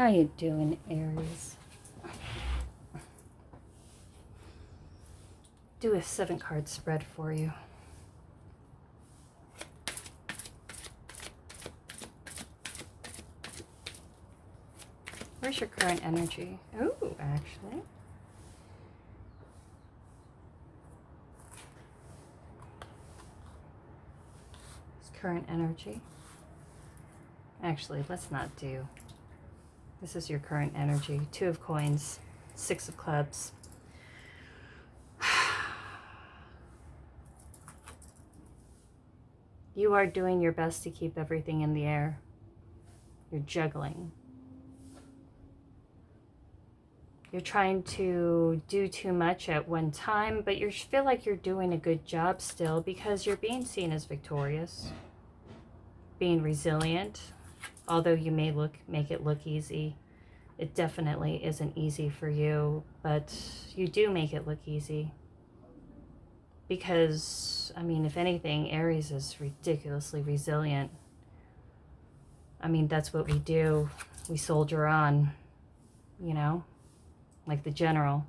How you doing, Aries? Do a 7-card spread for you. Where's your current energy? Oh, actually. It's current energy. Actually, let's not do. This is your current energy. 2 of coins, 6 of clubs. You are doing your best to keep everything in the air. You're juggling. You're trying to do too much at one time, but you feel like you're doing a good job still because you're being seen as victorious, being resilient. Although you may make it look easy, it definitely isn't easy for you, but you do make it look easy. Because, I mean, if anything, Aries is ridiculously resilient. I mean, that's what we do. We soldier on, you know, like the general.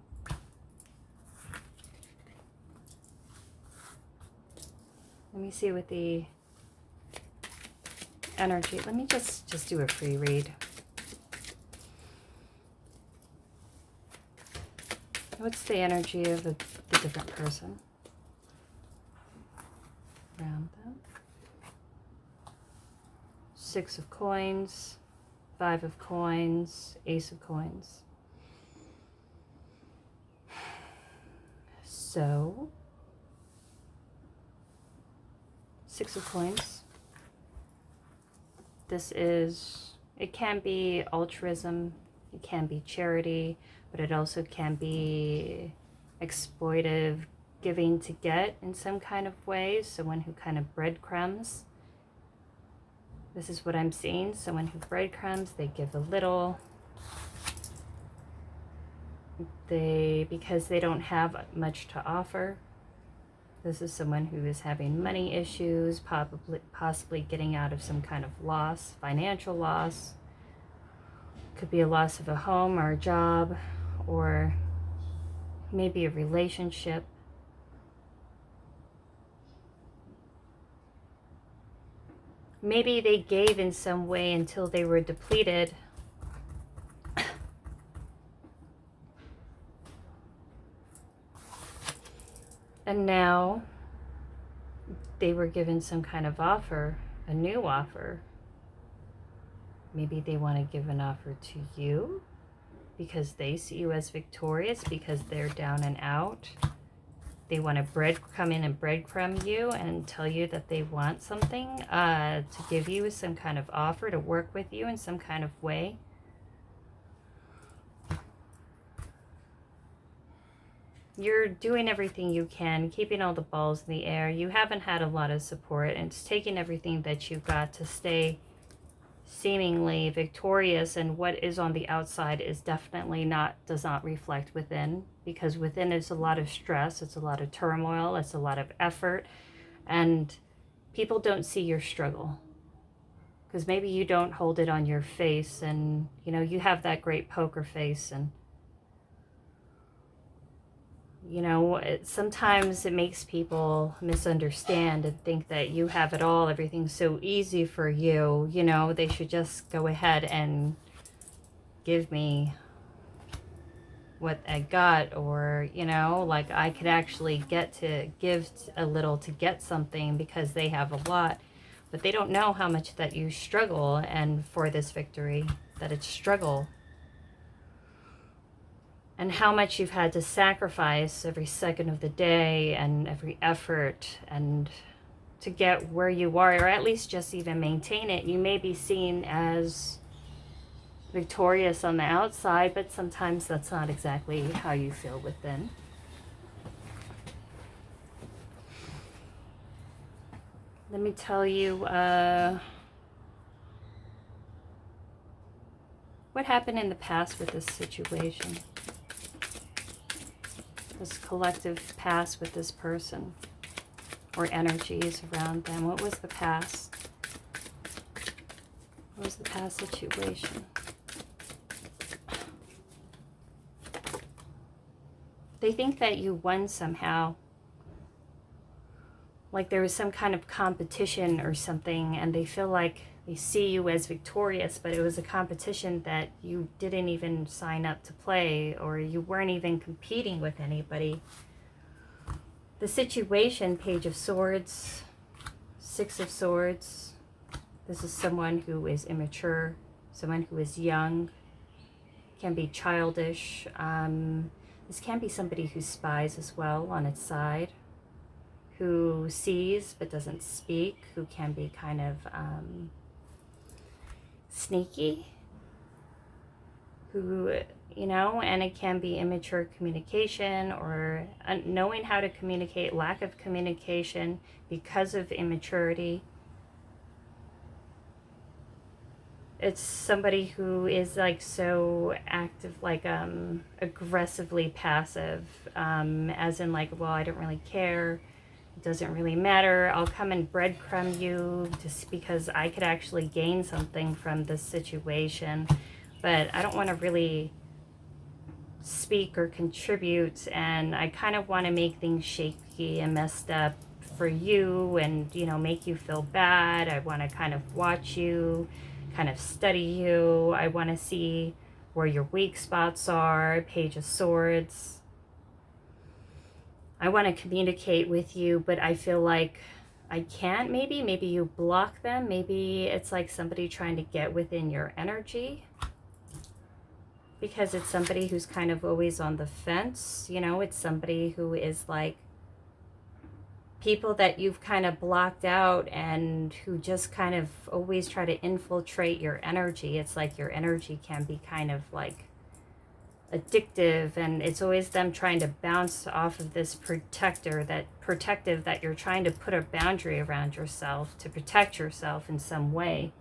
Let me see what the energy, let me just do a free read. What's the energy of the different person around them? 6 of coins, 5 of coins, Ace of coins. So, 6 of coins. This is, it can be altruism, it can be charity, but it also can be exploitive, giving to get in some kind of way. Someone who kind of breadcrumbs. This is what I'm seeing. Someone who breadcrumbs, they give a little. Because they don't have much to offer. This is someone who is having money issues, possibly getting out of some kind of loss, financial loss. Could be a loss of a home or a job, or maybe a relationship. Maybe they gave in some way until they were depleted. And now they were given some kind of offer, a new offer. Maybe they want to give an offer to you because they see you as victorious, because they're down and out. They want to come in and breadcrumb you and tell you that they want something to give you some kind of offer, to work with you in some kind of way. You're doing everything you can, keeping all the balls in the air. You haven't had a lot of support, and it's taking everything that you've got to stay seemingly victorious, and what is on the outside is definitely does not reflect within, because within is a lot of stress, it's a lot of turmoil, it's a lot of effort, and people don't see your struggle. Because maybe you don't hold it on your face, and you know, you have that great poker face, and you know, sometimes it makes people misunderstand and think that you have it all, everything's so easy for you, you know, they should just go ahead and give me what I got, or, you know, like I could actually get to give a little to get something because they have a lot, but they don't know how much that you struggle, and for this victory, that it's struggle. And how much you've had to sacrifice every second of the day and every effort and to get where you are, or at least just even maintain it. You may be seen as victorious on the outside, but sometimes that's not exactly how you feel within. Let me tell you what happened in the past with this situation. This collective past with this person, or energies around them. What was the past? What was the past situation? They think that you won somehow. Like there was some kind of competition or something, and they feel like they see you as victorious, but it was a competition that you didn't even sign up to play, or you weren't even competing with anybody. The situation, Page of Swords, Six of Swords. This is someone who is immature, someone who is young, can be childish. This can be somebody who spies as well on its side, who sees but doesn't speak, who can be kind of sneaky, who, you know, and it can be immature communication or knowing how to communicate, lack of communication because of immaturity. It's somebody who is like so active, like aggressively passive, as in like, well, I don't really care. It doesn't really matter. I'll come and breadcrumb you just because I could actually gain something from this situation. But I don't want to really speak or contribute. And I kind of want to make things shaky and messed up for you and, you know, make you feel bad. I want to kind of watch you, kind of study you. I want to see where your weak spots are. Page of Swords. I want to communicate with you, but I feel like I can't. Maybe you block them. Maybe it's like somebody trying to get within your energy, because it's somebody who's kind of always on the fence. You know, it's somebody who is like people that you've kind of blocked out and who just kind of always try to infiltrate your energy. It's like your energy can be kind of like addictive, and it's always them trying to bounce off of this protective that you're trying to put a boundary around yourself to protect yourself in some way.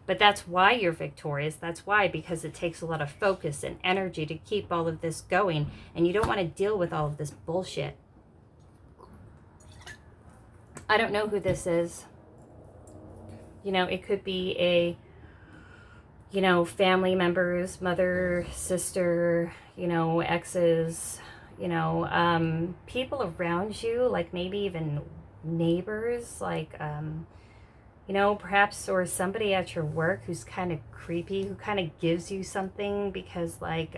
But that's why you're victorious. That's why, because it takes a lot of focus and energy to keep all of this going, and you don't want to deal with all of this bullshit. I don't know who this is. You know, it could be a, you know, family members, mother, sister, you know, exes, you know, people around you, like maybe even neighbors, like, you know, perhaps, or somebody at your work who's kind of creepy, who kind of gives you something because, like,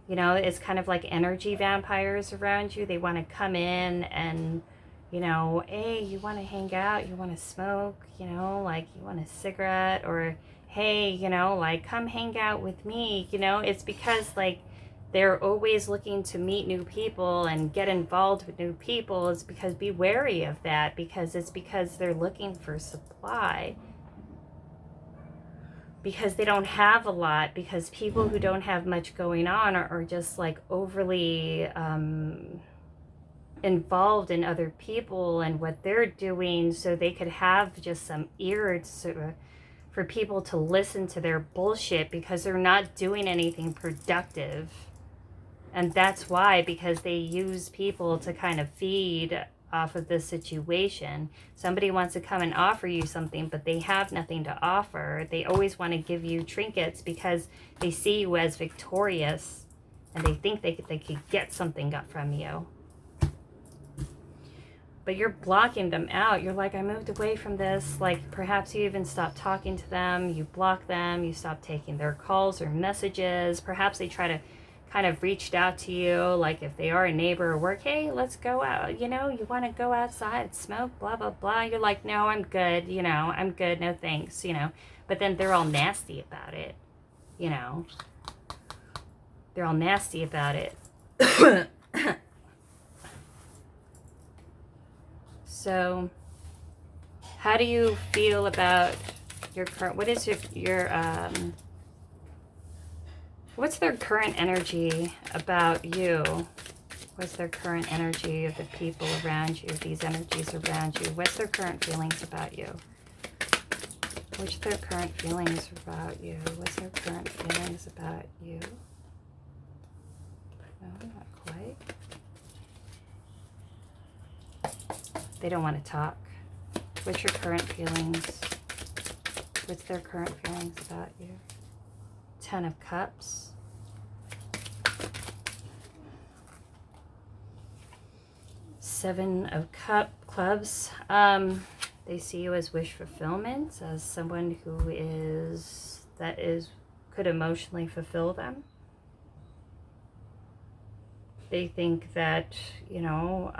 you know, it's kind of like energy vampires around you. They want to come in and, you know, hey, you want to hang out, you want to smoke, you know, like you want a cigarette, or hey, you know, like come hang out with me. You know, it's because like they're always looking to meet new people and get involved with new people. It's because be wary of that, because it's because they're looking for supply, because they don't have a lot, because people who don't have much going on are just like overly involved in other people and what they're doing, so they could have just some ears for people to listen to their bullshit, because they're not doing anything productive. And that's why, because they use people to kind of feed off of this situation. Somebody wants to come and offer you something, but they have nothing to offer. They always want to give you trinkets because they see you as victorious and they think they could get something up from you. But you're blocking them out. You're like, I moved away from this. Like, perhaps you even stop talking to them. You block them. You stop taking their calls or messages. Perhaps they try to kind of reached out to you, like if they are a neighbor or work, hey, let's go out. You know, you want to go outside, smoke, blah, blah, blah. You're like, no, I'm good. You know, I'm good. No thanks, you know. But then they're all nasty about it, you know. They're all nasty about it. So, how do you feel about your current, what is your what's their current energy about you? What's their current energy of the people around you, these energies around you? What's their current feelings about you? What's their current feelings about you? What's their current feelings about you? No, not quite. They don't want to talk. What's your current feelings? What's their current feelings about you? 10 of Cups. Seven of Clubs. They see you as wish fulfillment, as someone who could emotionally fulfill them. They think that, you know,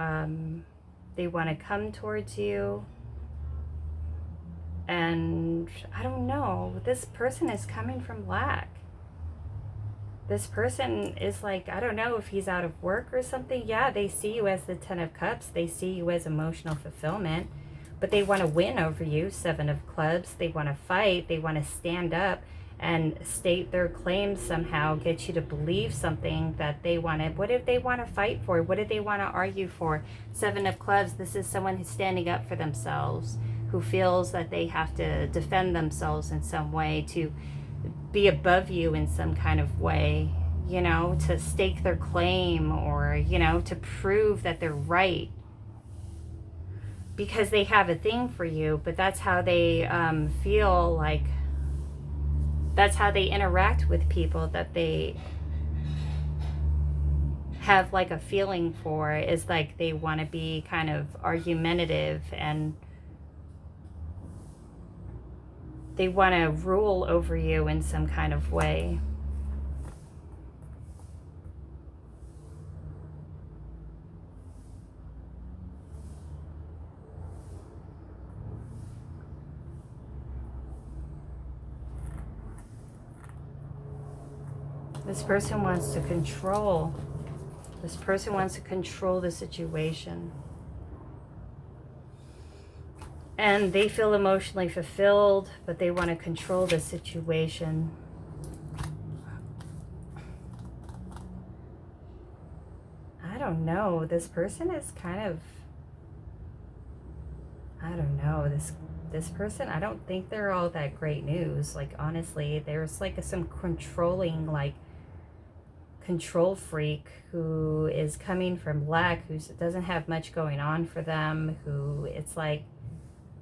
they want to come towards you. And I don't know, this person is coming from lack. This person is like, I don't know if he's out of work or something. Yeah, they see you as the Ten of Cups. They see you as emotional fulfillment. But they want to win over you, Seven of Clubs. They want to fight. They want to stand up and state their claims somehow, get you to believe something that they want to. What did they want to fight for? What did they want to argue for? Seven of Clubs, this is someone who's standing up for themselves, who feels that they have to defend themselves in some way, to be above you in some kind of way, you know, to stake their claim, or, you know, to prove that they're right. Because they have a thing for you, but that's how they feel like, that's how they interact with people that they have like a feeling for, is like they want to be kind of argumentative, and they want to rule over you in some kind of way. This person wants to control. This person wants to control the situation. And they feel emotionally fulfilled, but they want to control the situation. I don't know. This person is kind of, I don't know. This person, I don't think they're all that great news. Like, honestly, there's like some controlling, like, control freak who is coming from lack, who doesn't have much going on for them, who it's like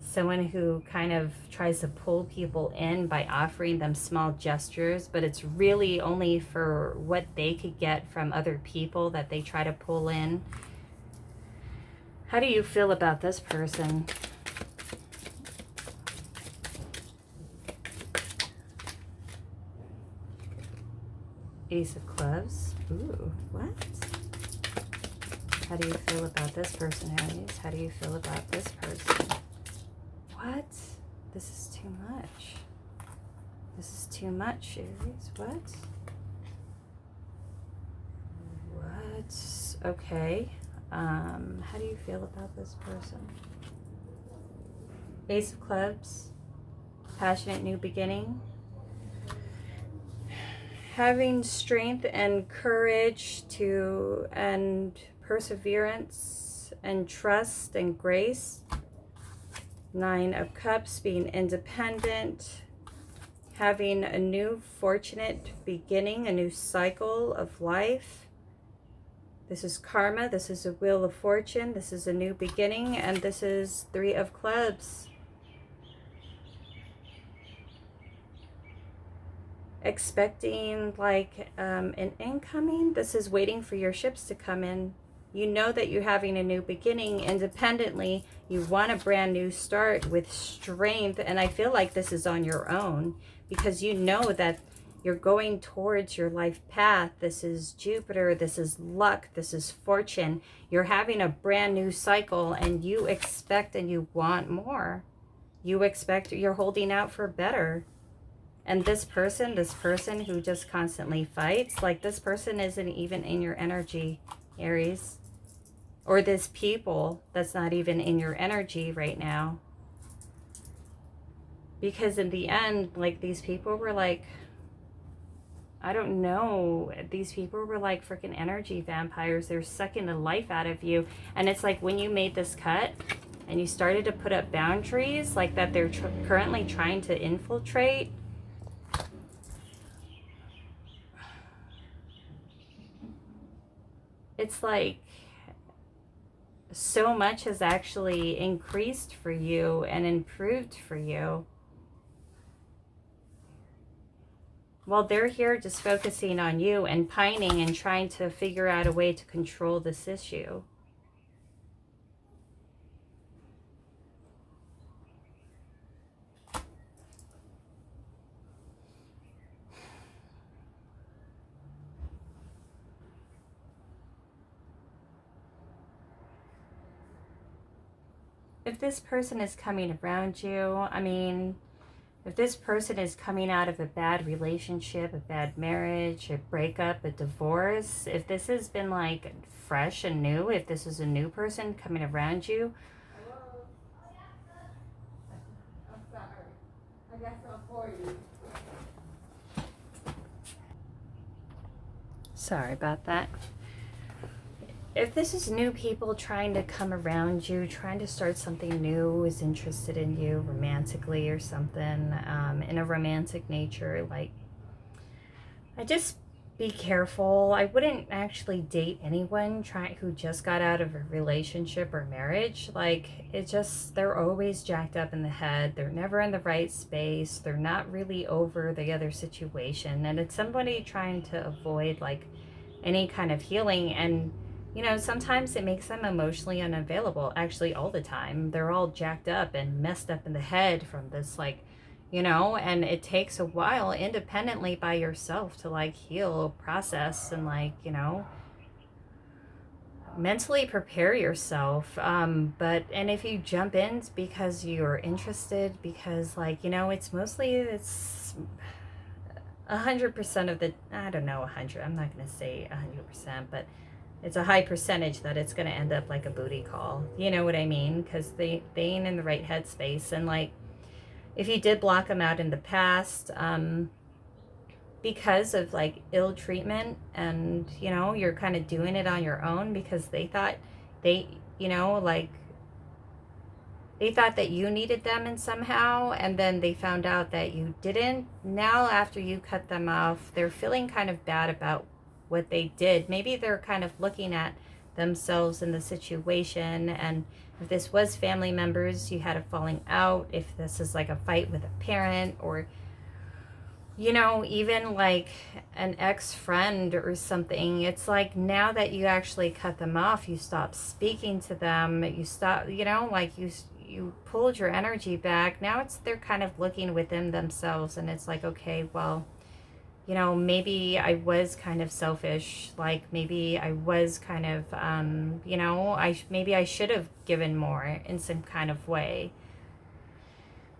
someone who kind of tries to pull people in by offering them small gestures, but it's really only for what they could get from other people that they try to pull in. How do you feel about this person? Ace of Clubs. Ooh, what? How do you feel about this person, Aries? How do you feel about this person? What? This is too much. This is too much, Aries. What? What? Okay. How do you feel about this person? Ace of Clubs. Passionate new beginning. Having strength and courage and perseverance and trust and grace. Nine of Cups, being independent, having a new fortunate beginning, a new cycle of life. This is karma, this is a wheel of fortune, this is a new beginning, and this is Three of Clubs. Expecting like an incoming. This is waiting for your ships to come in. You know that you're having a new beginning independently. You want a brand new start with strength, and I feel like this is on your own, because you know that you're going towards your life path. This is Jupiter, this is luck, this is fortune. You're having a brand new cycle, and you expect and you want more. You expect, you're holding out for better. And this person who just constantly fights, like this person isn't even in your energy, Aries. Or this people that's not even in your energy right now. Because in the end, like these people were like, I don't know, these people were like freaking energy vampires. They're sucking the life out of you. And it's like when you made this cut and you started to put up boundaries like that, they're currently trying to infiltrate. It's like so much has actually increased for you and improved for you. Well, they're here just focusing on you and pining and trying to figure out a way to control this issue. if this person is coming around you, I mean, if this person is coming out of a bad relationship, a bad marriage, a breakup, a divorce, if this has been like fresh and new, if this is a new person coming around you, I'm sorry. I got something for you. sorry about that. If this is new people trying to come around you, trying to start something new, is interested in you romantically or something, in a romantic nature, like, I just be careful. I wouldn't actually date anyone who just got out of a relationship or marriage. Like, they're always jacked up in the head. They're never in the right space. They're not really over the other situation. And it's somebody trying to avoid like any kind of healing. And sometimes it makes them emotionally unavailable. Actually, all the time. They're all jacked up and messed up in the head from this, like, and it takes a while independently by yourself to like heal, process, and like, mentally prepare yourself. And if you jump in, it's because you're interested, because like, it's 100% of the, I don't know, 100, I'm not going to say 100%, but it's a high percentage that it's going to end up like a booty call. You know what I mean? Because they ain't in the right headspace. And like, if you did block them out in the past, because of like ill treatment, and you're kind of doing it on your own because they thought they, like, they thought that you needed them in somehow, and then they found out that you didn't. Now, after you cut them off, they're feeling kind of bad about what they did. Maybe they're kind of looking at themselves in the situation, and if this was family members, you had a falling out, if this is like a fight with a parent, or even like an ex-friend or something, it's like now that you actually cut them off, you stop speaking to them, you stop, like you pulled your energy back. Now they're kind of looking within themselves, and it's like, okay, well, maybe I was kind of selfish. Like, maybe I was kind of, maybe I should have given more in some kind of way.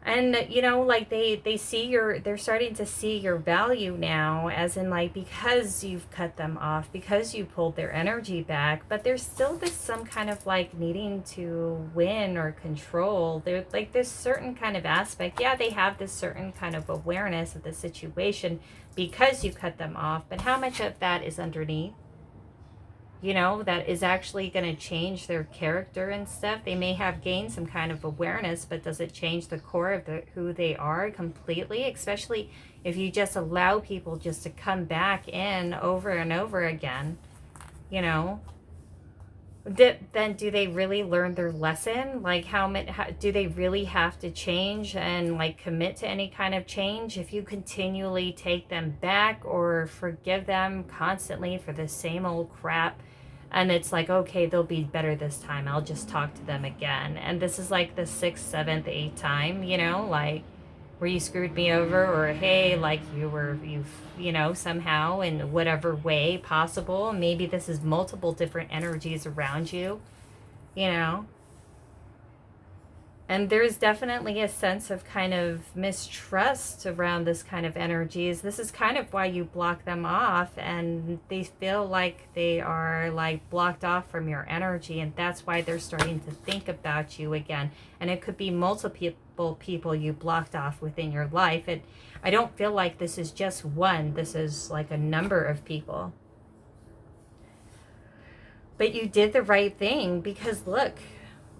And, like they're starting to see your value now, as in like, because you've cut them off, because you pulled their energy back, but there's still some kind of like needing to win or control. They're like this certain kind of aspect. Yeah, they have this certain kind of awareness of the situation because you cut them off, but how much of that is underneath? That is actually going to change their character and stuff. They may have gained some kind of awareness, but does it change the core of who they are completely? Especially if you just allow people just to come back in over and over again, then do they really learn their lesson? Like, how do they really have to change and like commit to any kind of change if you continually take them back or forgive them constantly for the same old crap? And it's like, okay, they'll be better this time, I'll just talk to them again. And this is like the 6th, 7th, 8th time, like, where you screwed me over, or hey, like somehow in whatever way possible. Maybe this is multiple different energies around you, you know and there's definitely a sense of kind of mistrust around this kind of energies. This is kind of why you block them off, and they feel like they are like blocked off from your energy, and that's why they're starting to think about you again. And it could be multiple people you blocked off within your life. I don't feel like this is just one. This is like a number of people. But you did the right thing, because look,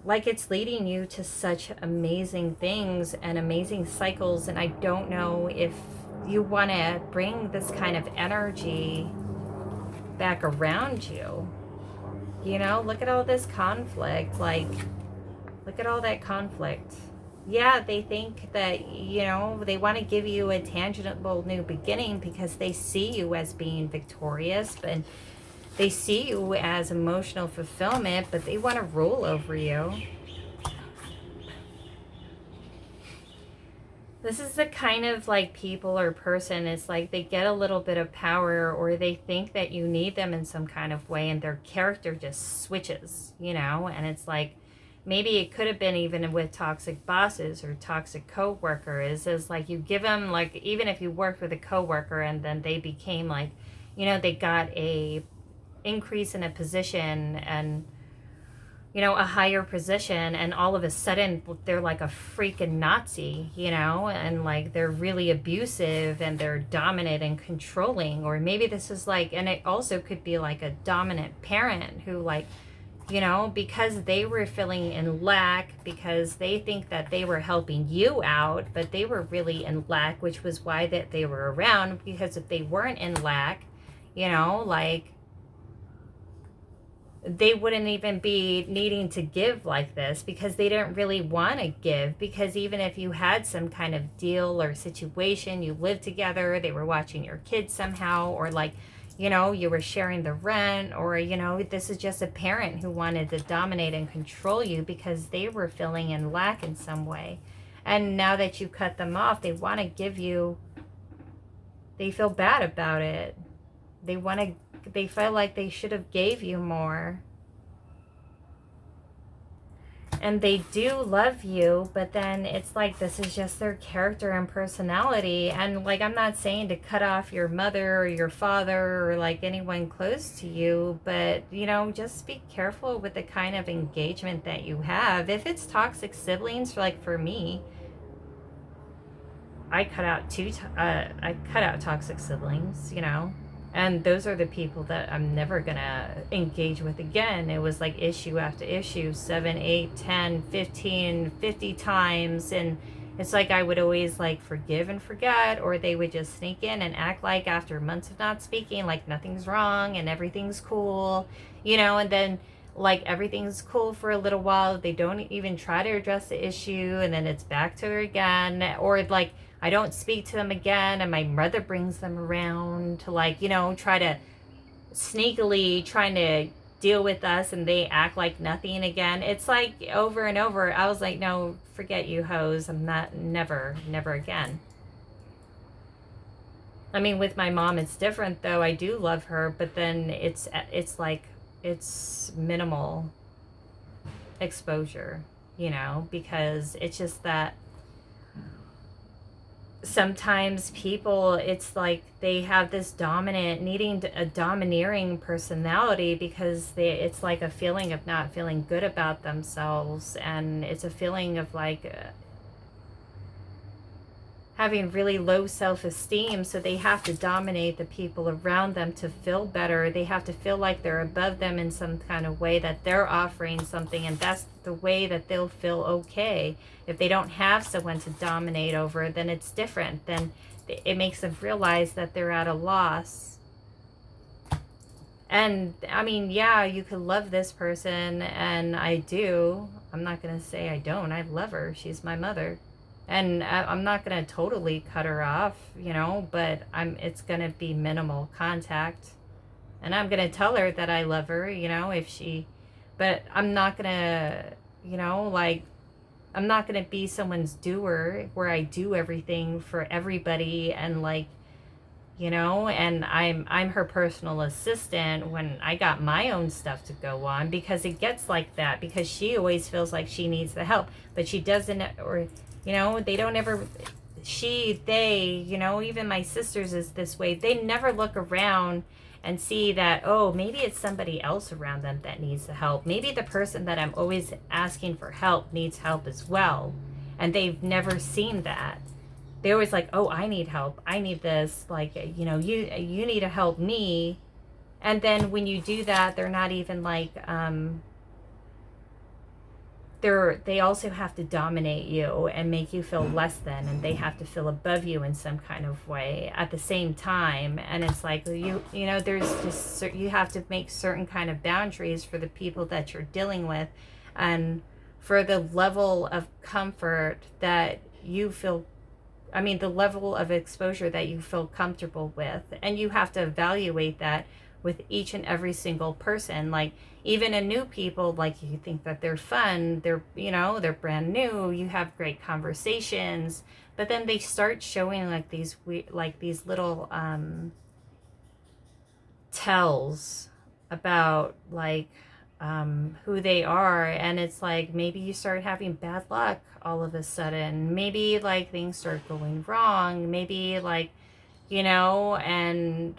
like, it's leading you to such amazing things and amazing cycles. And I don't know if you want to bring this kind of energy back around you. Look at all this conflict. Like, look at all that conflict. Yeah, they think that, they want to give you a tangible new beginning because they see you as being victorious, but they see you as emotional fulfillment, but they want to rule over you. This is the kind of like people or person, it's like they get a little bit of power, or they think that you need them in some kind of way, and their character just switches, and it's like, maybe it could have been even with toxic bosses or toxic coworkers, is like you give them, like, even if you worked with a coworker and then they became like, they got a increase in a position and a higher position, and all of a sudden they're like a freaking Nazi, and like they're really abusive and they're dominant and controlling. Or maybe this is like, and it also could be like a dominant parent who, like, because they were feeling in lack, because they think that they were helping you out, but they were really in lack, which was why that they were around. Because if they weren't in lack, like, they wouldn't even be needing to give like this, because they didn't really want to give. Because even if you had some kind of deal or situation, you lived together, they were watching your kids somehow, or like, you were sharing the rent, or, this is just a parent who wanted to dominate and control you because they were feeling in lack in some way. And now that you cut them off, they want to give you, they feel bad about it. They feel like they should have gave you more. And they do love you, but then it's like, this is just their character and personality. And like, I'm not saying to cut off your mother or your father or like anyone close to you, but just be careful with the kind of engagement that you have. If it's toxic siblings, like for me, I cut out toxic siblings, and those are the people that I'm never gonna engage with again. It was like issue after issue, 7, 8, 10, 15, 50 times. And it's like I would always like forgive and forget, or they would just sneak in and act like after months of not speaking, like nothing's wrong and everything's cool, and then like everything's cool for a little while. They don't even try to address the issue, and then it's back to her again. Or like, I don't speak to them again, and my mother brings them around to like, try to sneakily trying to deal with us, and they act like nothing again. It's like over and over. I was like, no, forget you hoes. I'm not, never again. I mean, with my mom, it's different though. I do love her, but then it's like, it's minimal exposure, because it's just that sometimes people, it's like they have this needing a domineering personality, because it's like a feeling of not feeling good about themselves, and it's a feeling of like having really low self-esteem, so they have to dominate the people around them to feel better. They have to feel like they're above them in some kind of way, that they're offering something, and that's the way that they'll feel okay. If they don't have someone to dominate over, then it's different. Then it makes them realize that they're at a loss. And I mean, yeah, you could love this person, and I do. I'm not going to say I don't. I love her. She's my mother. And I'm not going to totally cut her off, but it's going to be minimal contact. And I'm going to tell her that I love her, but I'm not going to, like, I'm not going to be someone's doer where I do everything for everybody, and like, and I'm her personal assistant when I got my own stuff to go on, because it gets like that, because she always feels like she needs the help, but she doesn't, or they don't ever, they, even my sisters is this way. They never look around and see that, oh, maybe it's somebody else around them that needs the help. Maybe the person that I'm always asking for help needs help as well. And they've never seen that. They're always like, oh, I need help. I need this. Like, you need to help me. And then when you do that, they're not even like, they also have to dominate you and make you feel less than, and they have to feel above you in some kind of way at the same time. And it's like, there's just, you have to make certain kind of boundaries for the people that you're dealing with, and for the level of comfort that you feel, the level of exposure that you feel comfortable with. And you have to evaluate that with each and every single person. Like, even a new people, like, you think that they're fun, they're brand new, you have great conversations, but then they start showing like these little tells about like who they are. And it's like, maybe you start having bad luck all of a sudden. Maybe like things start going wrong. Maybe like, you know, and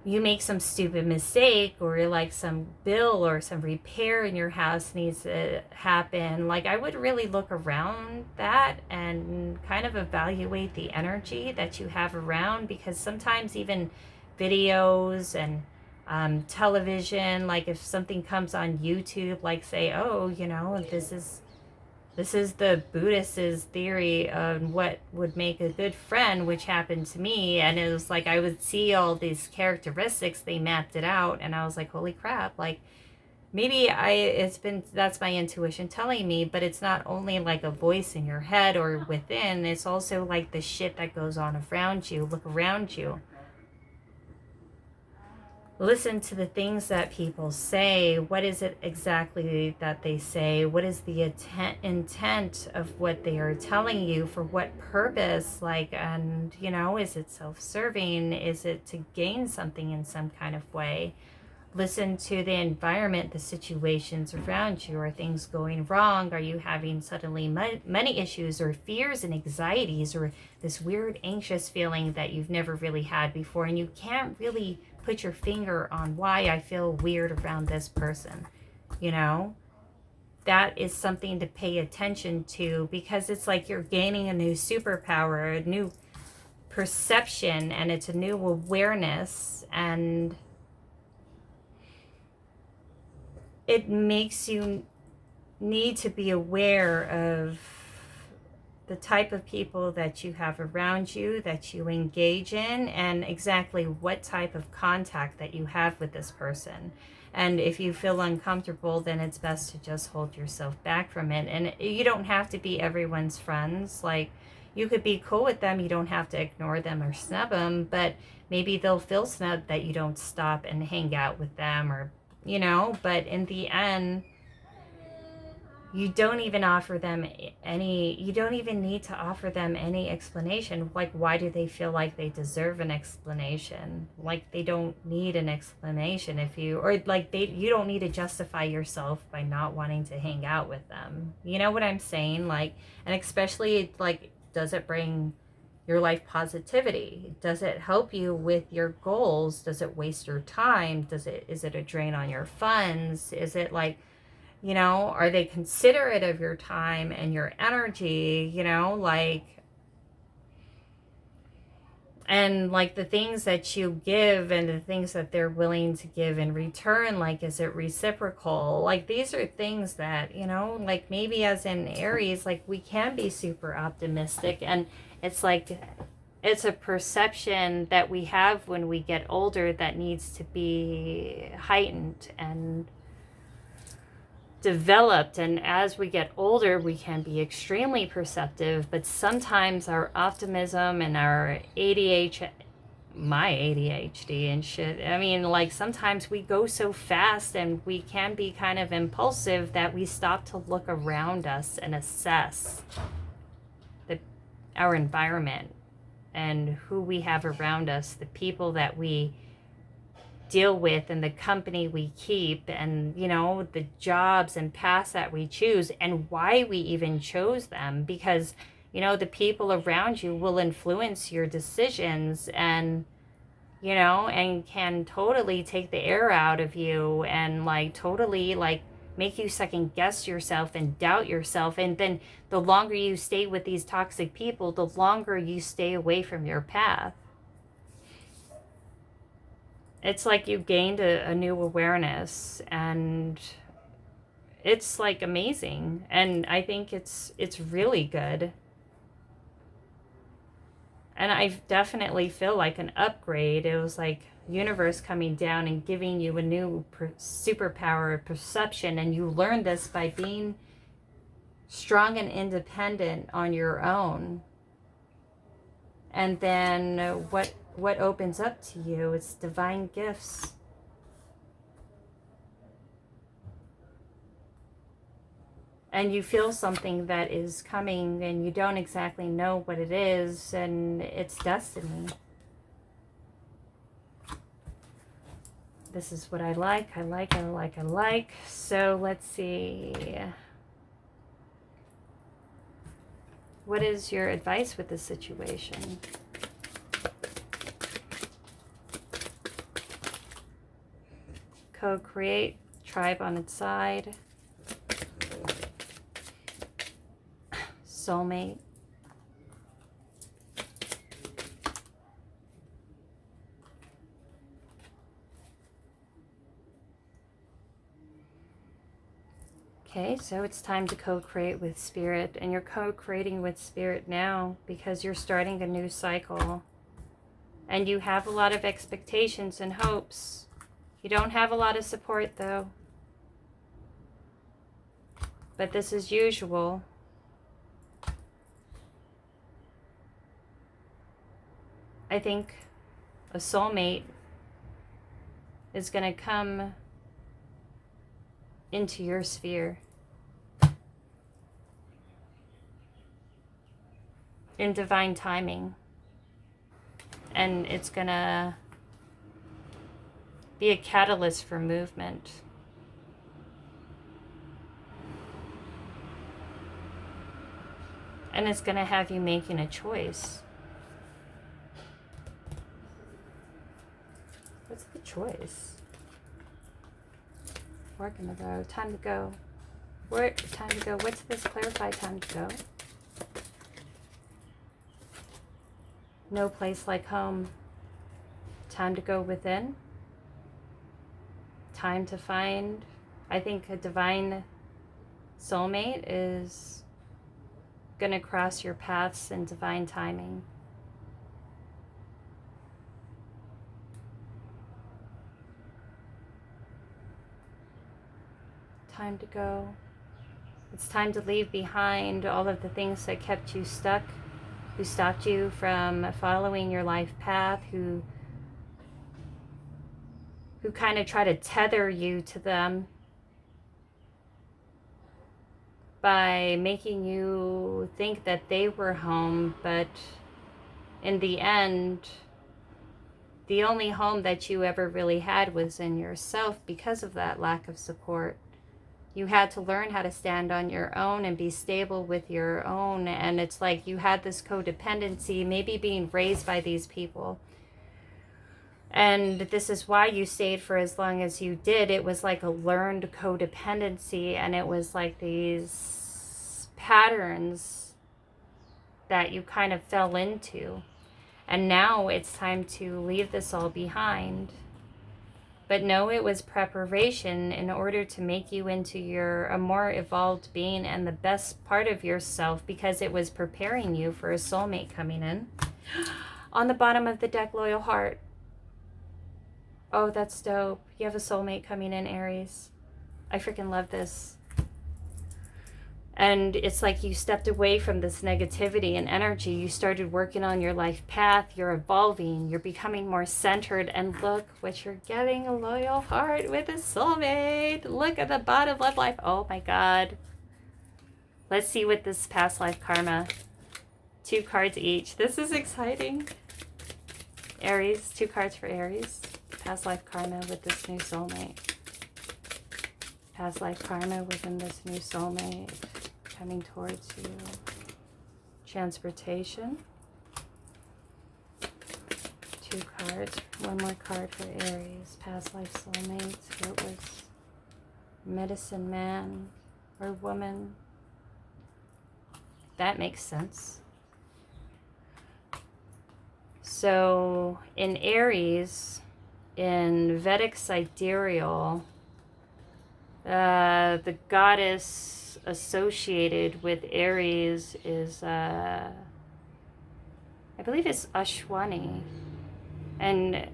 you make some stupid mistake, or like some bill or some repair in your house needs to happen. Like, I would really look around that and kind of evaluate the energy that you have around, because sometimes even videos and television, like if something comes on YouTube, like say, oh, you know, this is the Buddhist's theory on what would make a good friend, which happened to me. And it was like, I would see all these characteristics, they mapped it out, and I was like, holy crap, like maybe that's my intuition telling me. But it's not only like a voice in your head or within, it's also like the shit that goes on around you. Look around you. Listen to the things that people say. What is it exactly that they say? What is the intent of what they are telling you? For what purpose? Like, and you know, is it self-serving? Is it to gain something in some kind of way? Listen to the environment, the situations around you. Are things going wrong? Are you having suddenly money issues, or fears and anxieties, or this weird anxious feeling that you've never really had before, and you can't really put your finger on why I feel weird around this person? You know, that is something to pay attention to, because it's like you're gaining a new superpower, a new perception, and it's a new awareness, and it makes you need to be aware of the type of people that you have around you, that you engage in, and exactly what type of contact that you have with this person. And if you feel uncomfortable, then it's best to just hold yourself back from it. And you don't have to be everyone's friends. Like, you could be cool with them. You don't have to ignore them or snub them, but maybe they'll feel snubbed that you don't stop and hang out with them, or, you know, but in the end, you don't even offer them you don't even need to offer them any explanation. Like, why do they feel like they deserve an explanation? Like, they don't need an explanation. If you, or like you don't need to justify yourself by not wanting to hang out with them. You know what I'm saying? Like, and especially, like, does it bring your life positivity? Does it help you with your goals? Does it waste your time? Is it a drain on your funds? Is it like, you know, are they considerate of your time and your energy, you know, like, and like the things that you give and the things that they're willing to give in return, like, is it reciprocal? Like, these are things that, you know, like, maybe as in Aries, like, we can be super optimistic, and it's like, it's a perception that we have when we get older that needs to be heightened and developed. And as we get older, we can be extremely perceptive, but sometimes our optimism and our my ADHD and shit, I mean, like, sometimes we go so fast and we can be kind of impulsive that we stop to look around us and assess our environment and who we have around us, the people that we deal with, and the company we keep, and, you know, the jobs and paths that we choose, and why we even chose them. Because, you know, the people around you will influence your decisions, and, you know, and can totally take the air out of you, and like totally like make you second guess yourself and doubt yourself. And then the longer you stay with these toxic people, the longer you stay away from your path. It's like you gained a new awareness, and it's like amazing. And I think it's really good. And I definitely feel like an upgrade. It was like universe coming down and giving you a new superpower, perception. And you learn this by being strong and independent on your own. And then what opens up to you? It's divine gifts. And you feel something that is coming, and you don't exactly know what it is, and it's destiny. This is what I like. I like. So let's see. What is your advice with this situation? Co-create, tribe on its side. Soulmate. Okay, so it's time to co-create with Spirit, and you're co-creating with Spirit now because you're starting a new cycle. And you have a lot of expectations and hopes. You don't have a lot of support though. But this is usual. I think a soulmate is going to come into your sphere in divine timing, and it's going to be a catalyst for movement. And it's going to have you making a choice. What's the choice? Fork in the road. Time to go. Where? Time to go. What's this? Clarify. Time to go. No place like home. Time to go within. Time to find. I think a divine soulmate is going to cross your paths in divine timing. Time to go. It's time to leave behind all of the things that kept you stuck, who stopped you from following your life path, who kind of try to tether you to them by making you think that they were home, but in the end, the only home that you ever really had was in yourself because of that lack of support. You had to learn how to stand on your own and be stable with your own. And it's like you had this codependency, maybe being raised by these people. And this is why you stayed for as long as you did. It was like a learned codependency, and it was like these patterns that you kind of fell into. And now it's time to leave this all behind. But no, it was preparation in order to make you into a more evolved being and the best part of yourself, because it was preparing you for a soulmate coming in. On the bottom of the deck, loyal heart. Oh, that's dope. You have a soulmate coming in, Aries. I freaking love this. And it's like you stepped away from this negativity and energy. You started working on your life path. You're evolving. You're becoming more centered. And look what you're getting, a loyal heart with a soulmate. Look at the bottom love life. Oh my God. Let's see what this past life karma. 2 cards each. This is exciting. Aries, 2 cards for Aries. Past life karma with this new soulmate. Past life karma within this new soulmate. Coming towards you. Transportation. 2 cards. 1 more card for Aries. Past life soulmates. What was medicine man or woman? That makes sense. So in Aries, in Vedic sidereal, the goddess associated with Aries is, I believe it's Ashwani. And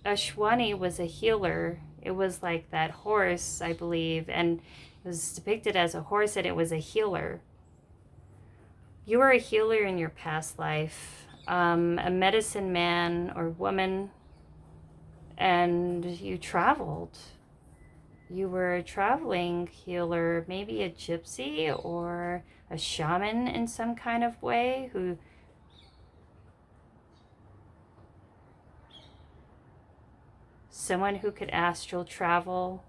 Ashwani was a healer. It was like that horse, I believe, and it was depicted as a horse, and it was a healer. You were a healer in your past life, a medicine man or woman, and you traveled. You were a traveling healer, maybe a gypsy or a shaman in some kind of way, who someone who could astral travel,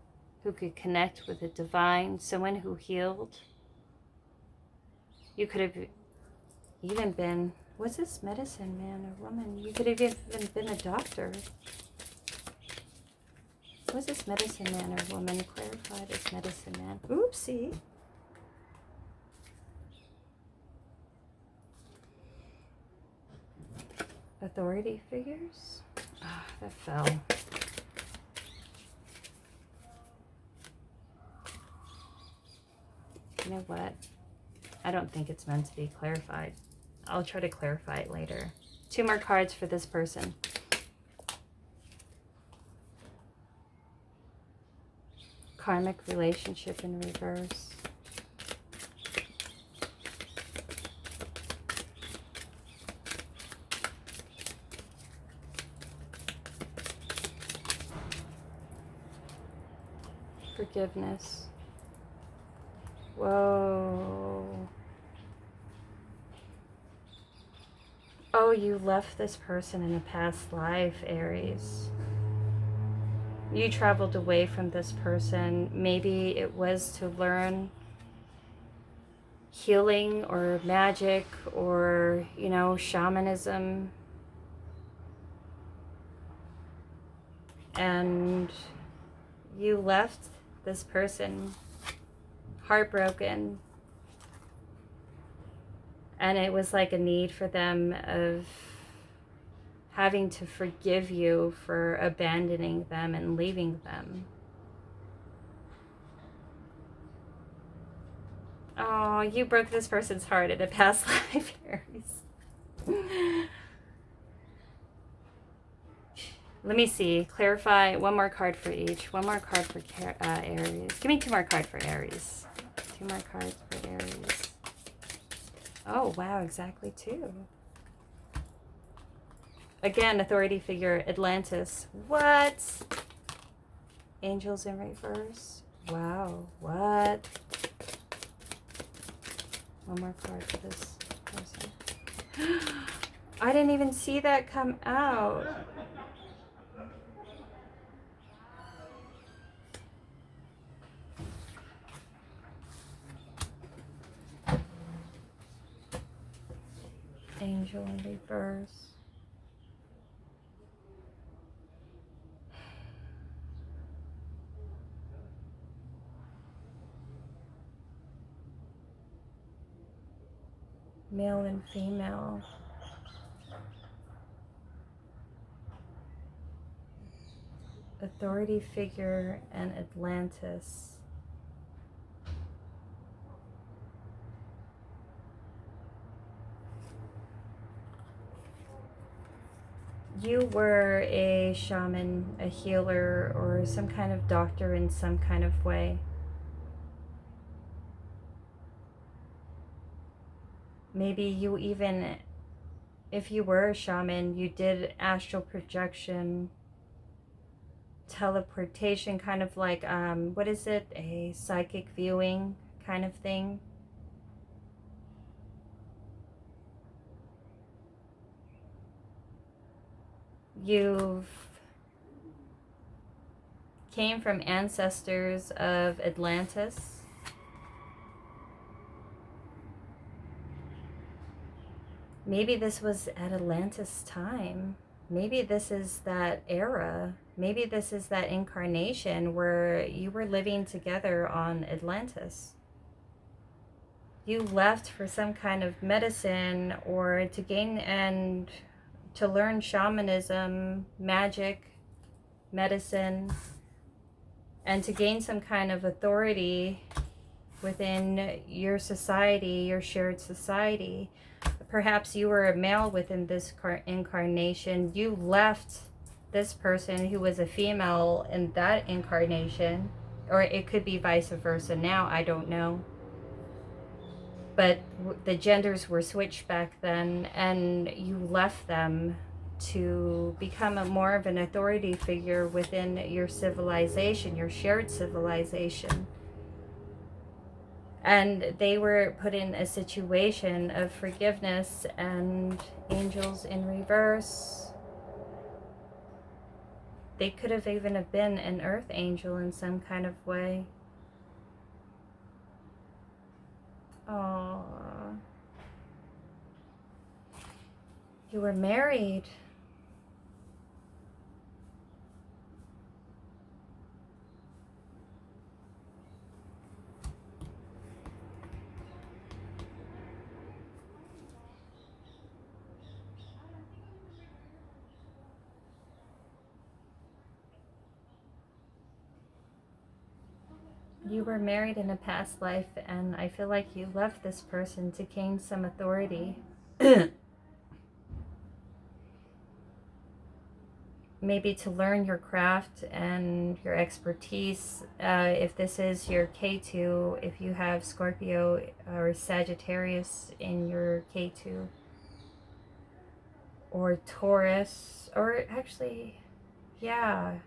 who could connect with the divine, someone who healed. You could have even been, was this medicine man or woman? You could have even been a doctor. Was this medicine man or woman? Clarify this medicine man. Oopsie. Authority figures? Ah, that fell. You know what? I don't think it's meant to be clarified. I'll try to clarify it later. 2 more cards for this person. Karmic relationship in reverse. Forgiveness. Whoa. Oh, you left this person in a past life, Aries. You traveled away from this person. Maybe it was to learn healing or magic or, you know, shamanism. And you left this person heartbroken. And it was like a need for them of having to forgive you for abandoning them and leaving them. Oh, you broke this person's heart in a past life, Aries. Let me see. Clarify. 1 more card for each. 1 more card for Aries. Give me 2 more cards for Aries. 2 more cards for Aries. Oh, wow. Exactly 2. Again, authority figure, Atlantis. What? Angels in reverse. Wow. What? 1 more card for this person. I didn't even see that come out. Angel in reverse. Male and female. Authority figure and Atlantis. You were a shaman, a healer, or some kind of doctor in some kind of way. Maybe you even, if you were a shaman, you did astral projection, teleportation, kind of like, what is it? A psychic viewing kind of thing. You've came from ancestors of Atlantis. Maybe this was at Atlantis time. Maybe this is that era. Maybe this is that incarnation where you were living together on Atlantis. You left for some kind of medicine or to gain and to learn shamanism, magic, medicine, and to gain some kind of authority within your society, your shared society. Perhaps you were a male within this incarnation. You left this person who was a female in that incarnation, or it could be vice versa now, I don't know. But the genders were switched back then, and you left them to become more of an authority figure within your civilization, your shared civilization. And they were put in a situation of forgiveness and angels in reverse. They could have even have been an earth angel in some kind of way. Oh, you were married. You were married in a past life, and I feel like you left this person to gain some authority. Maybe to learn your craft and your expertise. If this is your K2, if you have Scorpio or Sagittarius in your K2, or Taurus, or actually, yeah,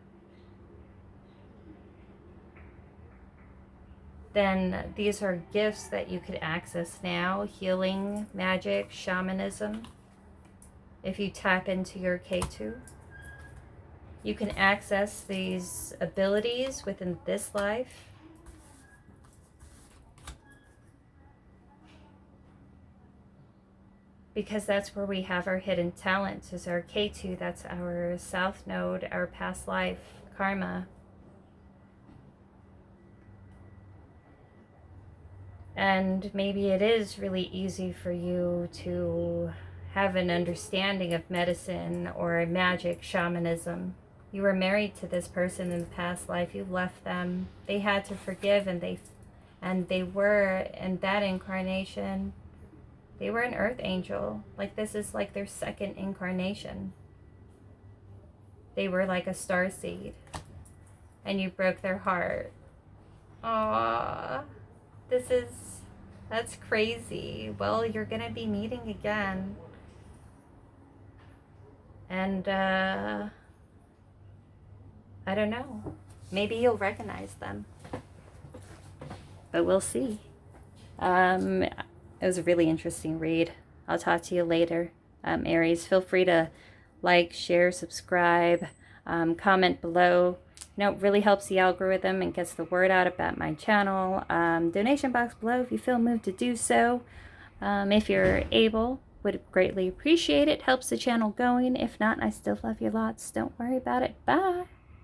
then these are gifts that you could access now. Healing, magic, shamanism. If you tap into your K2, you can access these abilities within this life. Because that's where we have our hidden talents, is our K2. That's our south node, our past life karma. And maybe it is really easy for you to have an understanding of medicine or magic, shamanism. You were married to this person in the past life. You left them. They had to forgive, and they were in that incarnation. They were an earth angel. Like, this is like their second incarnation. They were like a star seed, and you broke their heart. Aww. That's crazy. Well, you're gonna be meeting again. And, I don't know. Maybe you'll recognize them. But we'll see. It was a really interesting read. I'll talk to you later. Aries, feel free to like, share, subscribe, comment below. You know, it really helps the algorithm and gets the word out about my channel. Donation box below if you feel moved to do so. If you're able, would greatly appreciate it. Helps the channel going. If not, I still love you lots. Don't worry about it. Bye.